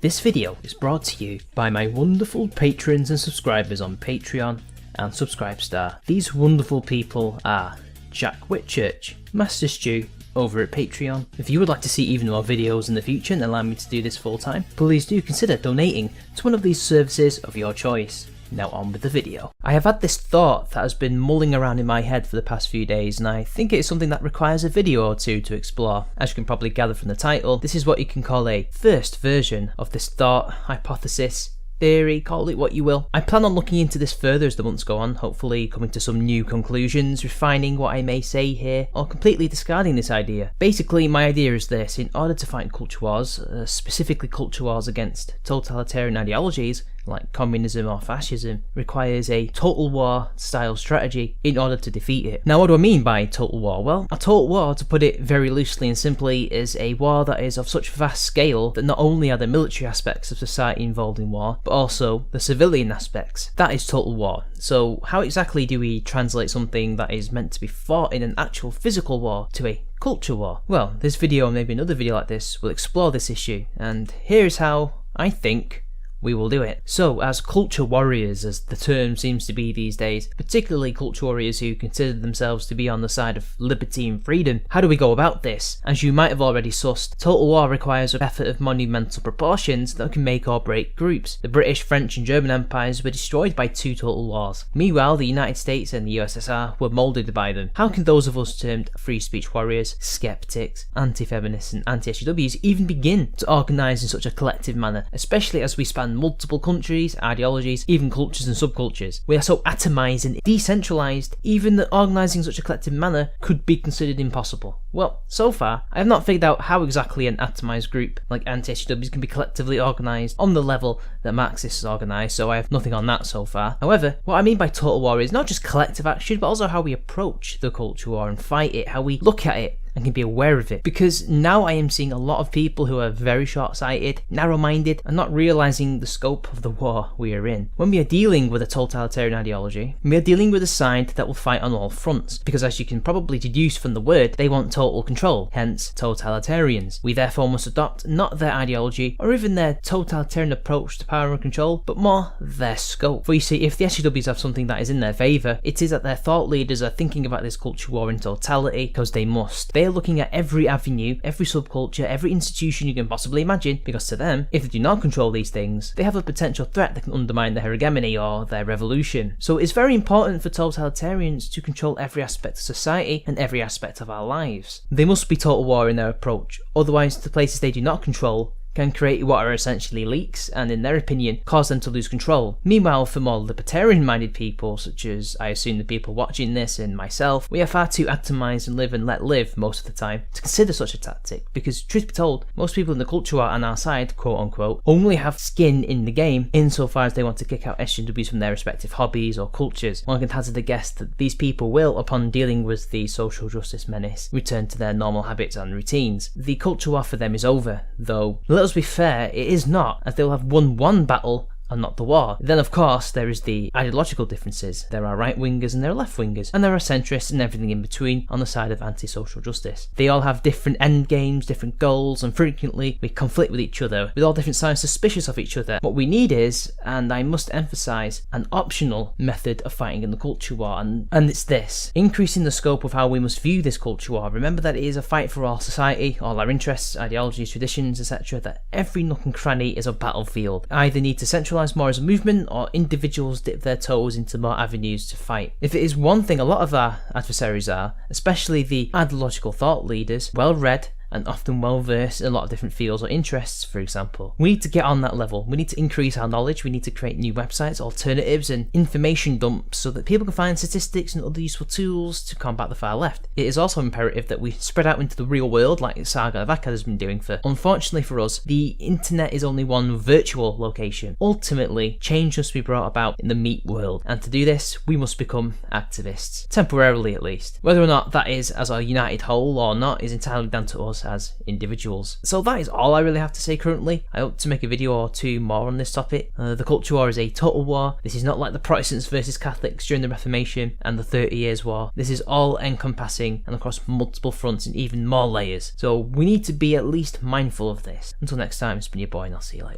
This video is brought to you by my wonderful patrons and subscribers on Patreon and Subscribestar. These wonderful people are Jack Whitchurch, Master Stew over at Patreon. If you would like to see even more videos in the future and allow me to do this full time, please do consider donating to one of these services of your choice. Now on with the video. I have had this thought that has been mulling around in my head for the past few days, and I think it is something that requires a video or two to explore. As you can probably gather from the title, this is what you can call a first version of this thought, hypothesis, theory, call it what you will. I plan on looking into this further as the months go on, hopefully coming to some new conclusions, refining what I may say here, or completely discarding this idea. Basically, my idea is this: in order to fight culture wars, specifically culture wars against totalitarian ideologies, like communism or fascism, requires a total war style strategy in order to defeat it. Now, what do I mean by total war? Well, a total war, to put it very loosely and simply, is a war that is of such vast scale that not only are the military aspects of society involved in war, but also the civilian aspects. That is total war. So how exactly do we translate something that is meant to be fought in an actual physical war to a culture war? Well, this video and maybe another video like this will explore this issue, and here's how I think we will do it. So, as culture warriors, as the term seems to be these days, particularly culture warriors who consider themselves to be on the side of liberty and freedom, how do we go about this? As you might have already sussed, total war requires an effort of monumental proportions that can make or break groups. The British, French and German empires were destroyed by two total wars. Meanwhile, the United States and the USSR were moulded by them. How can those of us termed free speech warriors, skeptics, anti-feminists and anti-SJWs even begin to organise in such a collective manner, especially as we span multiple countries, ideologies, even cultures and subcultures? We are so atomised and decentralised, even that organising such a collective manner could be considered impossible. Well, so far, I have not figured out how exactly an atomised group like anti-SJWs can be collectively organised on the level that Marxists organise, so I have nothing on that so far. However, what I mean by total war is not just collective action, but also how we approach the culture war and fight it, how we look at it and can be aware of it. Because now I am seeing a lot of people who are very short-sighted, narrow-minded, and not realising the scope of the war we are in. When we are dealing with a totalitarian ideology, we are dealing with a side that will fight on all fronts, because as you can probably deduce from the word, they want total control, hence totalitarians. We therefore must adopt not their ideology, or even their totalitarian approach to power and control, but more their scope. For you see, if the SJWs have something that is in their favour, it is that their thought leaders are thinking about this culture war in totality, because they must. They are looking at every avenue, every subculture, every institution you can possibly imagine, because to them, if they do not control these things, they have a potential threat that can undermine their hegemony or their revolution. So it's very important for totalitarians to control every aspect of society and every aspect of our lives. They must be total war in their approach, otherwise the places they do not control can create what are essentially leaks and, in their opinion, cause them to lose control. Meanwhile, for more libertarian-minded people, such as I assume the people watching this and myself, we are far too atomised and live and let live most of the time to consider such a tactic, because truth be told, most people in the culture war on our side, quote-unquote, only have skin in the game insofar as they want to kick out SJWs from their respective hobbies or cultures. One can hazard a guess that these people will, upon dealing with the social justice menace, return to their normal habits and routines. The culture war for them is over, though let us be fair, it is not, as they will have won one battle and not the war. Then of course there is the ideological differences. There are right-wingers and there are left-wingers, and there are centrists and everything in between on the side of anti-social justice. They all have different end games, different goals, and frequently we conflict with each other, with all different sides suspicious of each other. What we need is, and I must emphasise, an optional method of fighting in the culture war, and it's this: increasing the scope of how we must view this culture war. Remember that it is a fight for all society, all our interests, ideologies, traditions, etc., that every nook and cranny is a battlefield. I either need to centralise more as a movement, or individuals dip their toes into more avenues to fight. If it is one thing a lot of our adversaries are, especially the ideological thought leaders, well read and often well versed in a lot of different fields or interests, for example. We need to get on that level. We need to increase our knowledge. We need to create new websites, alternatives and information dumps so that people can find statistics and other useful tools to combat the far left. It is also imperative that we spread out into the real world like Saga of Akkad has been doing for. Unfortunately for us, the internet is only one virtual location. Ultimately, change must be brought about in the meat world, and to do this, we must become activists. Temporarily at least. Whether or not that is as a united whole or not is entirely down to us as individuals. So that is all I really have to say currently. I hope to make a video or two more on this topic. The culture war is a total war. This is not like the Protestants versus Catholics during the Reformation and the 30 Years' War. This is all encompassing and across multiple fronts and even more layers. So we need to be at least mindful of this. Until next time, it's been your boy and I'll see you later.